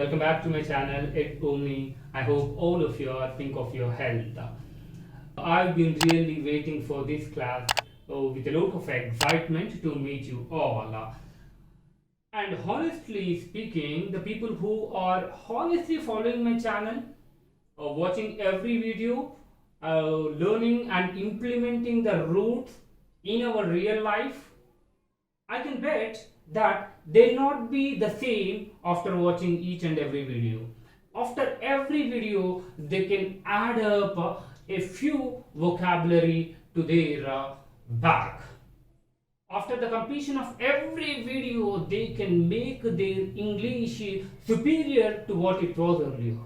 welcome back to my channel. It's Omni. I hope all of you are think of your health. I've been really waiting for this class with a lot of excitement to meet you all. And honestly speaking, the people who are honestly following my channel, watching every video, learning and implementing the roots in our real life, I can bet that they'll not be the same after watching each and every video. After every video, they can add up a few vocabulary to their bag. After the completion of every video, they can make their English superior to what it was earlier.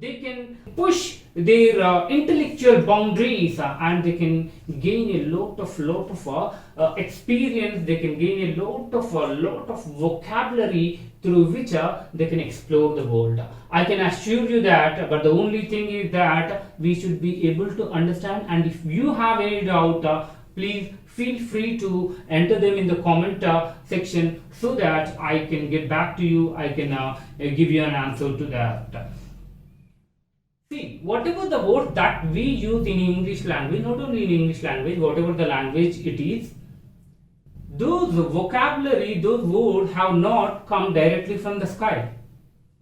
They can push their intellectual boundaries and they can gain a lot of experience. They can gain a lot of vocabulary through which they can explore the world. I can assure you that, but the only thing is that we should be able to understand. And if you have any doubt, please feel free to enter them in the comment section so that I can get back to you. I can give you an answer to that. See, whatever the word that we use in English language, not only in English language, whatever the language it is, those vocabulary, those words have not come directly from the sky.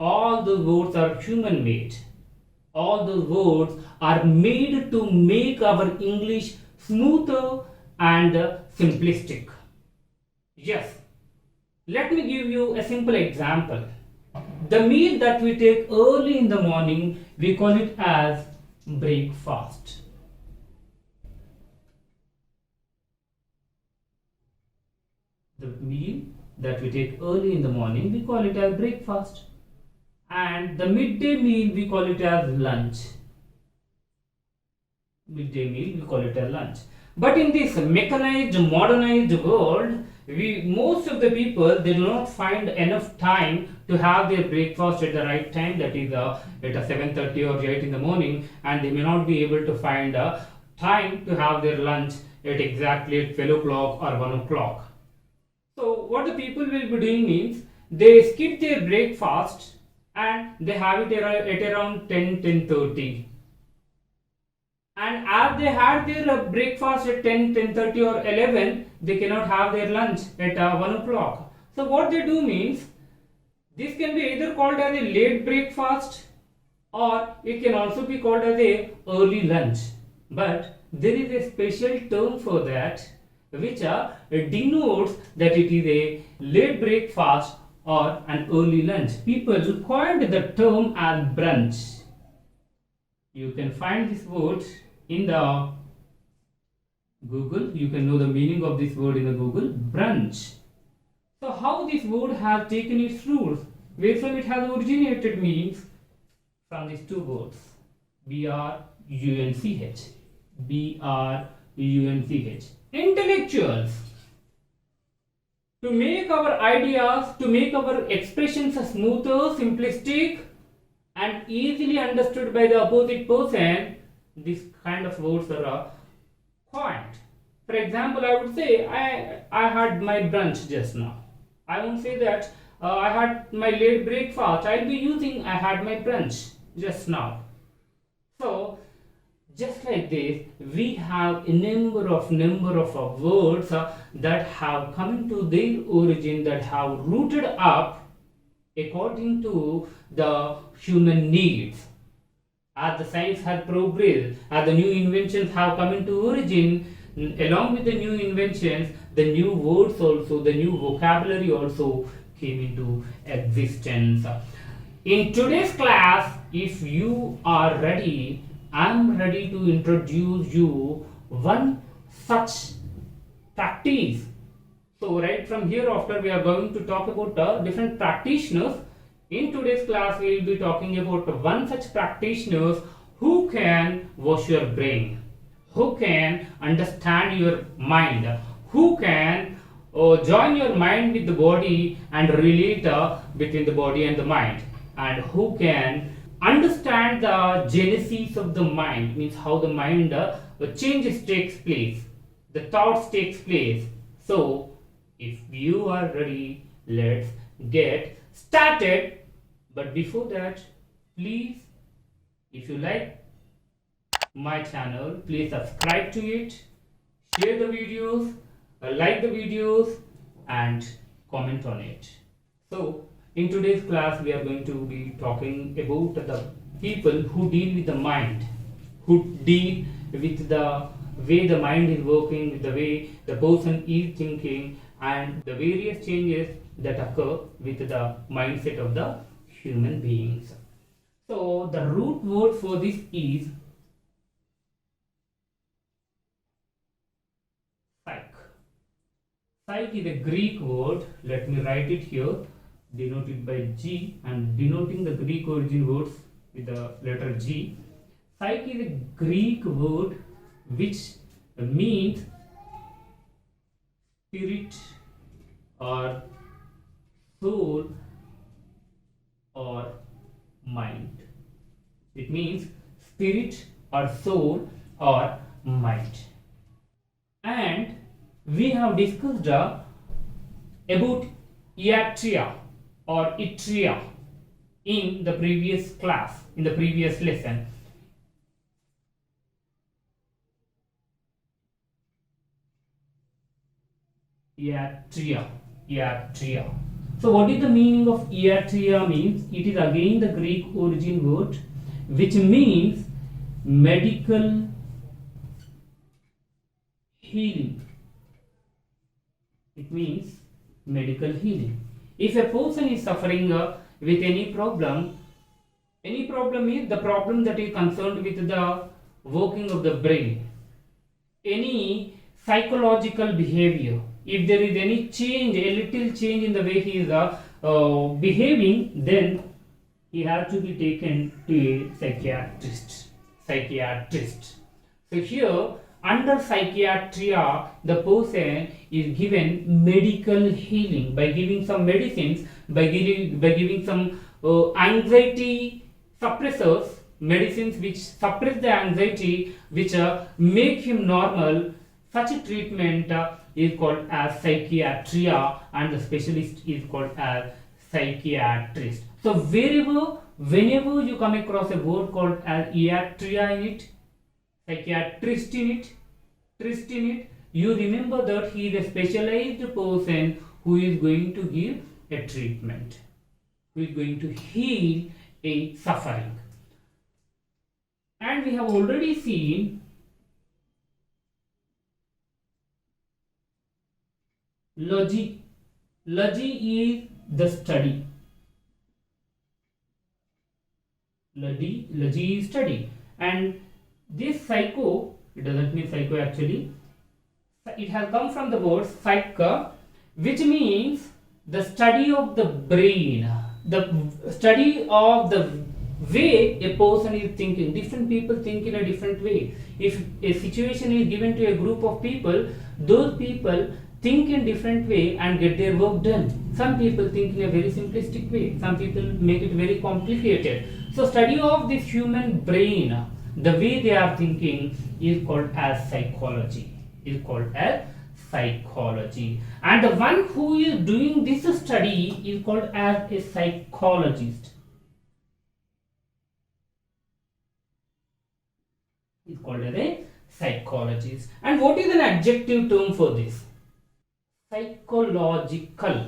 All those words are human made. All those words are made to make our English smoother and simplistic. Yes, let me give you a simple example. The meal that we take early in the morning, we call it as breakfast. The meal that we take early in the morning, we call it as breakfast. And the midday meal, we call it as lunch. Midday meal, we call it as lunch. But in this mechanized, modernized world, most of the people, they do not find enough time to have their breakfast at the right time, that is at 7:30 or 8 in the morning, and they may not be able to find time to have their lunch at exactly at 12 o'clock or 1 o'clock. So what the people will be doing means, they skip their breakfast and they have it at around 10:30. And as they had their breakfast at 10:30 or 11, they cannot have their lunch at 1 o'clock. So what they do means, this can be either called as a late breakfast or it can also be called as a early lunch. But there is a special term for that which denotes that it is a late breakfast or an early lunch. People coined the term as brunch. You can find this word in the Google. You can know the meaning of this word in the Google, brunch. So how this word has taken its roots, where from it has originated means from these two words, B-R-U-N-C-H. B-R-U-N-C-H. Intellectuals. To make our ideas, to make our expressions smoother, simplistic and easily understood by the opposite person, this kind of words are coined. For example, I would say I had my brunch just now. I won't say that I had my late breakfast. I'll be using I had my brunch just now. So just like this, we have a number of words that have come into their origin, that have rooted up according to the human needs. As the science has progressed, as the new inventions have come into origin, along with the new inventions, the new words also, the new vocabulary also came into existence. In today's class, if you are ready, I am ready to introduce you one such practice. So right from here after, we are going to talk about different practitioners. In today's class, we will be talking about one such practitioners who can wash your brain, who can understand your mind, who can join your mind with the body and relate between the body and the mind, and who can understand the genesis of the mind, means how the mind changes takes place, the thoughts takes place. So if you are ready, let's get started. But before that, please, if you like my channel, please subscribe to it, share the videos, like the videos, and comment on it. So in today's class we are going to be talking about the people who deal with the mind, who deal with the way the mind is working, with the way the person is thinking, and the various changes that occur with the mindset of the human beings. So the root word for this is psych. Psych is a Greek word. Let me write it here, denoted by G, and denoting the Greek origin words with the letter G. Psych is a Greek word which means spirit or soul or mind. It means spirit or soul or mind. And we have discussed about iatria or itria in the previous class, in the previous lesson. Iatria. So what is the meaning of iatria? Means it is again the Greek origin word which means medical healing. It means medical healing. If a person is suffering with any problem is the problem that is concerned with the working of the brain, any psychological behavior, if there is any change, a little change in the way he is behaving, then he has to be taken to a psychiatrist. So here under psychiatria, the person is given medical healing by giving some medicines, by giving some anxiety suppressors, medicines which suppress the anxiety, which make him normal. Such a treatment is called as psychiatria, and the specialist is called as psychiatrist. So whenever you come across a word called as iatria in it, psychiatrist in it, you remember that he is a specialized person who is going to give a treatment, who is going to heal a suffering. And we have already seen logi. Logi is the study. Logi is study. And this psycho, it doesn't mean psycho actually, it has come from the word psyche, which means the study of the brain, the study of the way a person is thinking. Different people think in a different way. If a situation is given to a group of people, those people think in different way and get their work done. Some people think in a very simplistic way, some people make it very complicated. So study of this human brain, the way they are thinking, is called as psychology. And the one who is doing this study is called as a psychologist. Is called as a psychologist. And what is an adjective term for this? Psychological.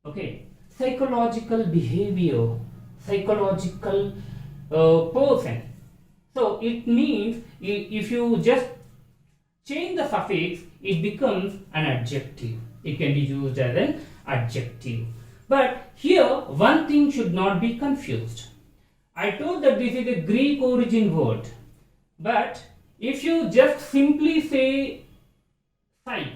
Okay. Psychological behavior, psychological person. So it means if you just change the suffix, it becomes an adjective. It can be used as an adjective. But here one thing should not be confused. I told that this is a Greek origin word, but if you just simply say psych,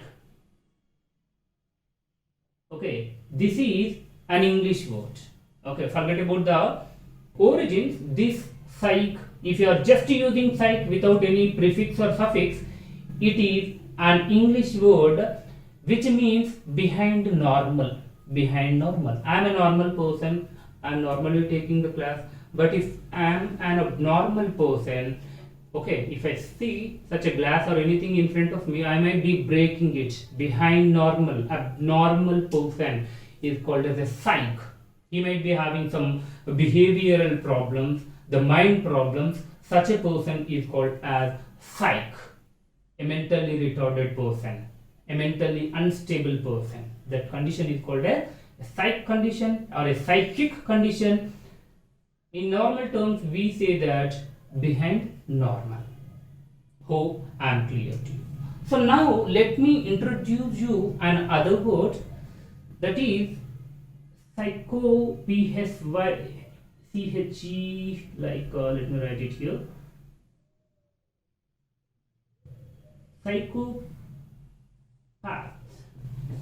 okay, this is an English word. Okay, forget about the origins. This psych, if you are just using psych without any prefix or suffix, it is an English word which means behind normal. I am a normal person, I am normally taking the class, but if I am an abnormal person, Okay, if I see such a glass or anything in front of me, I might be breaking it. Behind normal, abnormal person is called as a psych. He might be having some behavioral problems, the mind problems. Such a person is called as psych, a mentally retarded person, a mentally unstable person. That condition is called a psych condition or a psychic condition. In normal terms, we say that behind normal. Hope I am clear to you. So now let me introduce you an other word, that is psycho, P-S-Y-C-H-E, like let me write it here.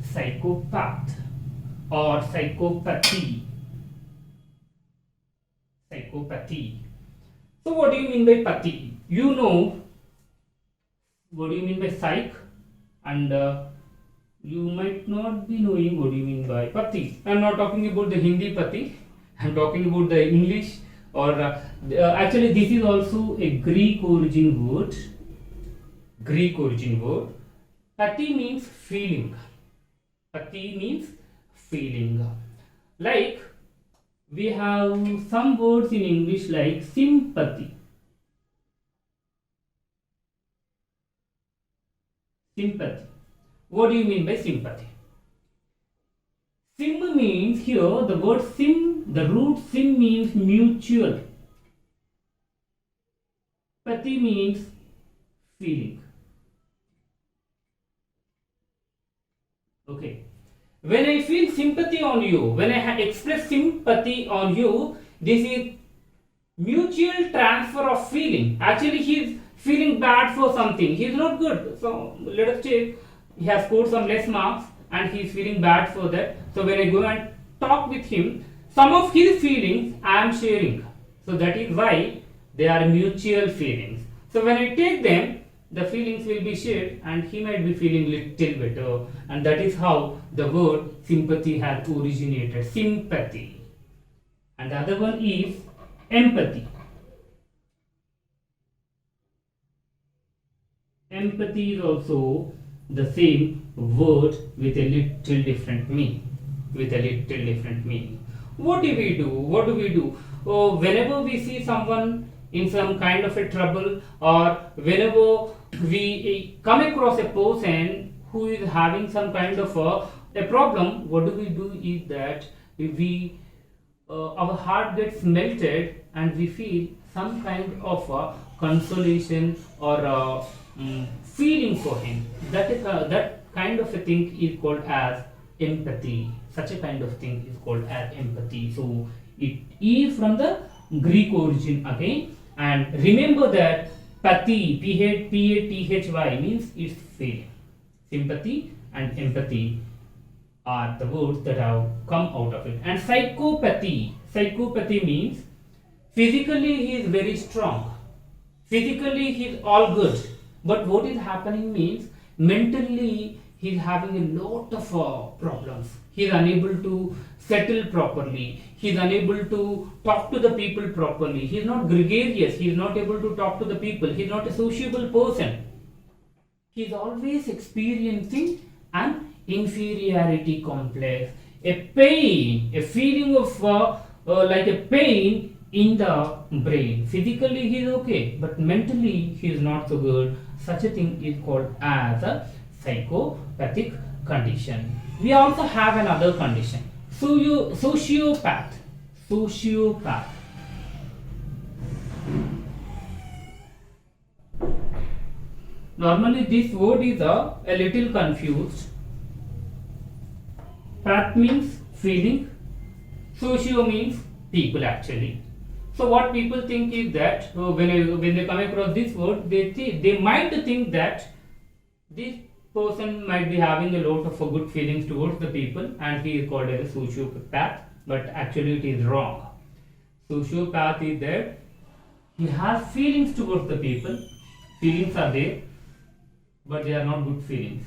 Psychopath or psychopathy. So what do you mean by pathy? You know what do you mean by psych, and you might not be knowing what do you mean by pathy. I am not talking about the Hindi pathy, I am talking about the English, or actually this is also a Greek origin word. Pathy means feeling. Like we have some words in English like sympathy. What do you mean by sympathy? Sim means, here the word sim, the root sim means mutual. Pathy means feeling. Okay. When I feel sympathy on you, when I express sympathy on you, this is mutual transfer of feeling. Actually, he is feeling bad for something. He is not good. So let us take, he has scored some less marks and he is feeling bad for that. So when I go and talk with him, some of his feelings I am sharing. So that is why they are mutual feelings. So when I take them, the feelings will be shared and he might be feeling little better, and that is how the word sympathy has originated. Sympathy. And the other one is empathy. Empathy is also the same word with a little different meaning. What do we do? Oh, whenever we see someone in some kind of a trouble, or whenever we come across a person who is having some kind of a problem, what do is that we our heart gets melted and we feel some kind of consolation or feeling for him. That kind of a thing is called as empathy. Such a kind of thing is called as empathy. So it is from the Greek origin again. And remember that pathy, P-A-T-H-Y, means it's feeling. Sympathy and empathy are the words that have come out of it. And psychopathy means physically he is very strong, physically he is all good, but what is happening means mentally he is having a lot of problems. He is unable to settle properly, he is unable to talk to the people properly, he is not gregarious, he is not able to talk to the people, he is not a sociable person, he is always experiencing an inferiority complex, a pain, a feeling of like a pain in the brain. Physically he is okay, but mentally he is not so good. Such a thing is called as a psychopathic condition. We also have another condition, sociopath. Normally this word is a little confused. Path means feeling, socio means people actually. So what people think is that when they come across this word, they might think that this person might be having a lot of good feelings towards the people and he is called as a sociopath, but actually it is wrong. Sociopath is that he has feelings towards the people, feelings are there, but they are not good feelings.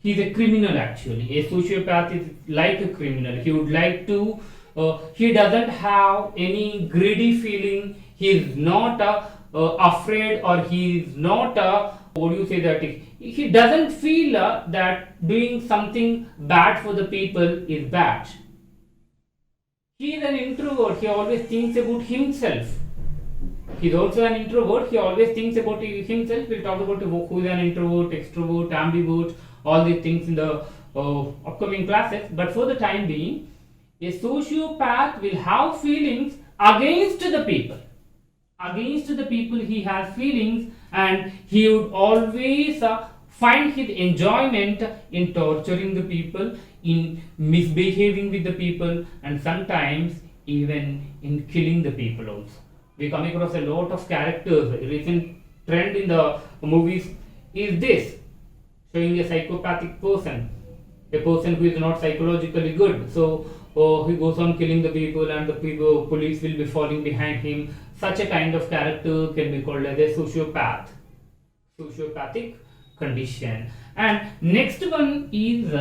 He is a criminal actually. A sociopath is like a criminal. He would like to, he doesn't have any greedy feeling. He is not afraid, or he is not what do you say, that he doesn't feel that doing something bad for the people is bad. He is an introvert, he always thinks about himself. He is also an introvert, he always thinks about himself. We'll talk about who is an introvert, extrovert, ambivert, all these things in the upcoming classes. But for the time being, a sociopath will have feelings against the people. Against the people he has feelings, and he would always find his enjoyment in torturing the people, in misbehaving with the people, and sometimes even in killing the people also. We come across a lot of characters. A recent trend in the movies is this, showing a psychopathic person, a person who is not psychologically good. So he goes on killing the people, and the police will be falling behind him. Such a kind of character can be called as a sociopath, sociopathic condition. And next one is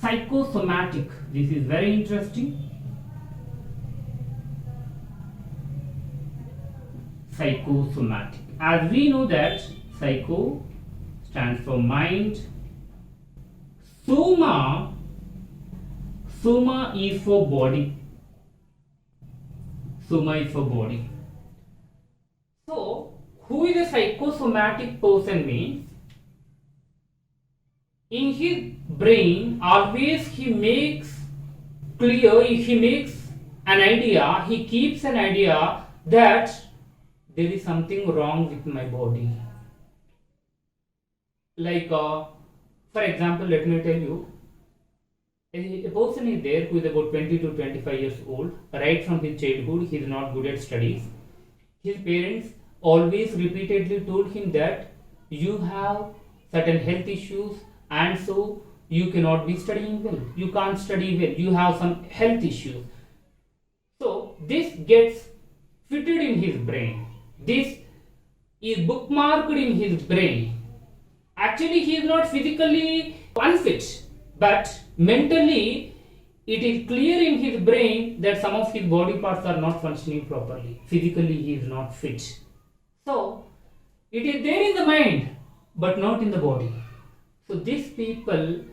psychosomatic. This is very interesting. Psychosomatic. As we know that psycho stands for mind, soma is for body. Soma is for body. So, who is a psychosomatic person means, in his brain always he makes clear, he makes an idea, he keeps an idea that there is something wrong with my body. Like, for example, let me tell you, a person is there who is about 20 to 25 years old. Right from his childhood, he is not good at studies. His parents always repeatedly told him that you have certain health issues, and so you cannot be studying well. You can't study well. You have some health issues. So this gets fitted in his brain. This is bookmarked in his brain. Actually, he is not physically unfit, but mentally it is clear in his brain that some of his body parts are not functioning properly. Physically he is not fit. So it is there in the mind but not in the body. So these people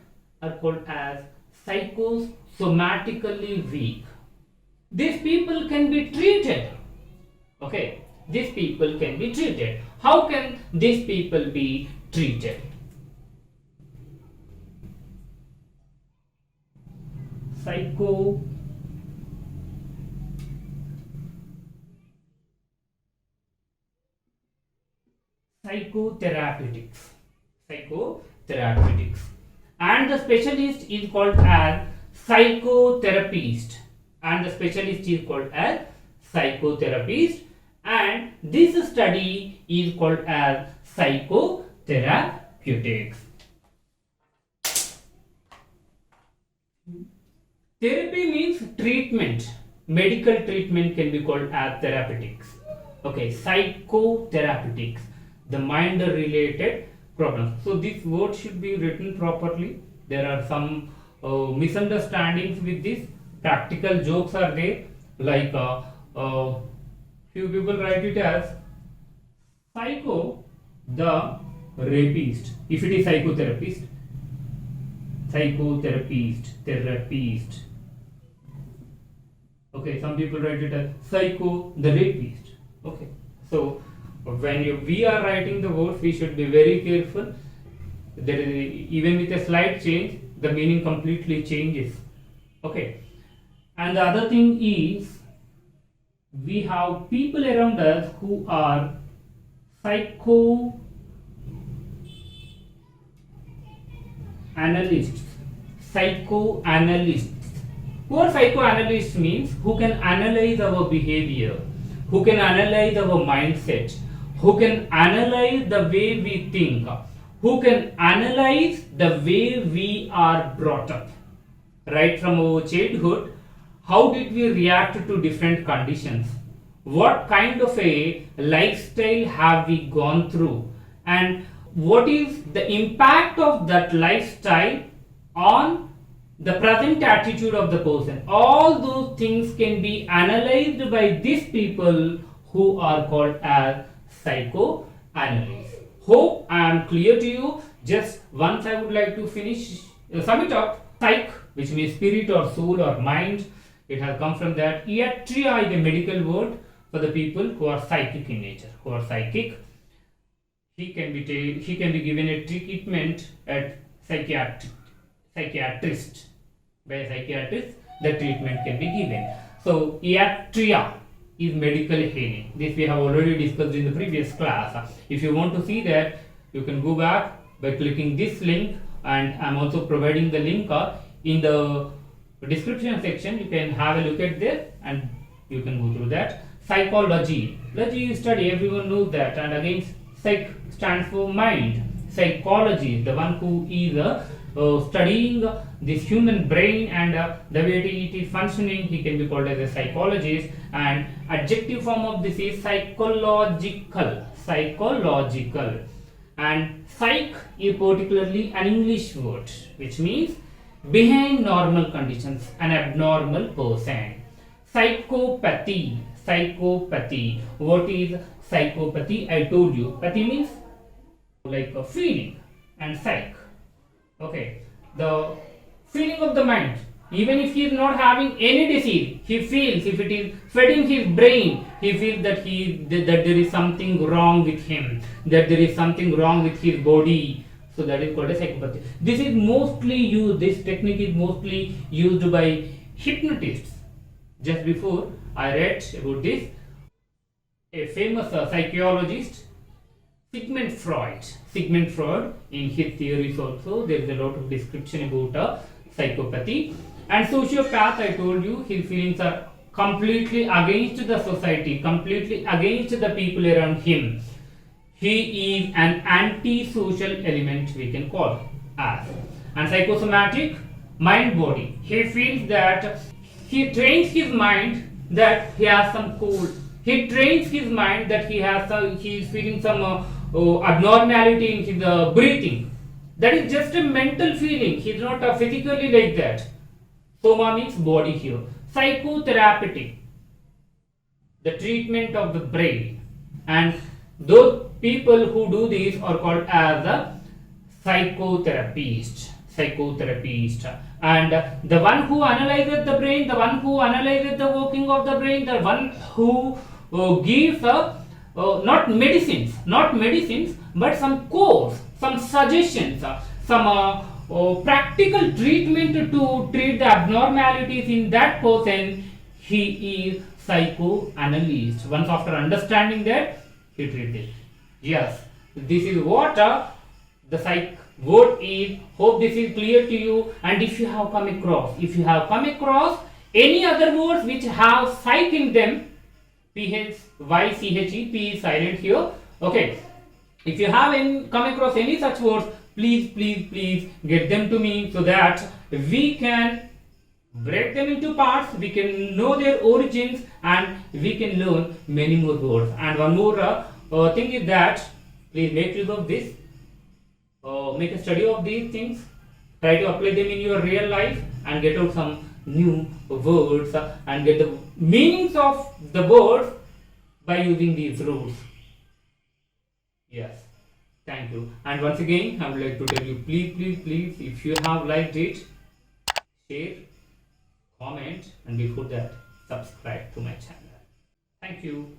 are called as psychosomatically weak. These people can be treated. Okay, these people can be treated. How can these people be treated? Psychotherapeutics. And the specialist is called as psychotherapist. And this study is called as psychotherapeutics. Therapy means treatment. Medical treatment can be called as therapeutics. Okay, psychotherapeutics, the mind related problems. So this word should be written properly. There are some misunderstandings with this. Practical jokes are there, like few people write it as psycho the rapist. If it is therapist. Okay, some people write it as psycho the rapist. Okay, so when we are writing the words, we should be very careful. There is even with a slight change, the meaning completely changes. Okay, and the other thing is, we have people around us who are psychoanalysts. Who are psychoanalysts means who can analyze our behavior, who can analyze our mindset, who can analyze the way we think, who can analyze the way we are brought up. Right from our childhood, how did we react to different conditions? What kind of a lifestyle have we gone through? And what is the impact of that lifestyle on the present attitude of the person? All those things can be analyzed by these people who are called as psychoanalysts. Hope I am clear to you. Just once I would like to finish, sum it up. Psych, which means spirit or soul or mind, it has come from that. Iatria is a medical word for the people who are psychic in nature, who are psychic. He can be given a treatment at psychiatrist. By a psychiatrist, the treatment can be given. So iatria is medical healing. This we have already discussed in the previous class. If you want to see that, you can go back by clicking this link, and I am also providing the link in the description section. You can have a look at there and you can go through that. Psychology. Logy study, everyone knows that, and again psych stands for mind. Psychology, the one who is studying this human brain and the way it is functioning, he can be called as a psychologist. And adjective form of this is psychological. And psych is particularly an English word which means behind normal conditions, an abnormal person. Psychopathy. What is psychopathy? I told you, pathy means like a feeling, and psych, okay, the feeling of the mind. Even if he is not having any disease, he feels, if it is feeding his brain, he feels that there is something wrong with him, that there is something wrong with his body. So that is called a psychopathy. This technique is mostly used by hypnotists. Just before I read about this, a famous psychologist, Sigmund Freud, in his theories also there is a lot of description about psychopathy. And sociopath, I told you, his feelings are completely against the society, completely against the people around him. He is an anti-social element, we can call as. And psychosomatic, mind body. He feels that he trains his mind that he has some cold. He trains his mind that he is feeling some abnormality in his breathing. That is just a mental feeling. He is not physically like that. Soma means body here. Psychotherapeutic, the treatment of the brain. And those people who do this are called as the psychotherapist. And the one who analyzes the brain, the one who analyzes the working of the brain, the one who gives not medicines, but some course, some suggestions, some practical treatment to treat the abnormalities in that person, he is psychoanalyst. Once after understanding that, he treats it. Yes, this is what the psych word is. Hope this is clear to you. And if you have come across any other words which have psych in them, PHYCHE, P is silent here. Okay, if you have come across any such words, please get them to me so that we can break them into parts, we can know their origins, and we can learn many more words. And one more thing is that please make use of this, make a study of these things, try to apply them in your real life and get out some new words and get the meanings of the words by using these rules. Yes, thank you. And once again I would like to tell you, please, if you have liked it, share, comment, and before that subscribe to my channel. Thank you.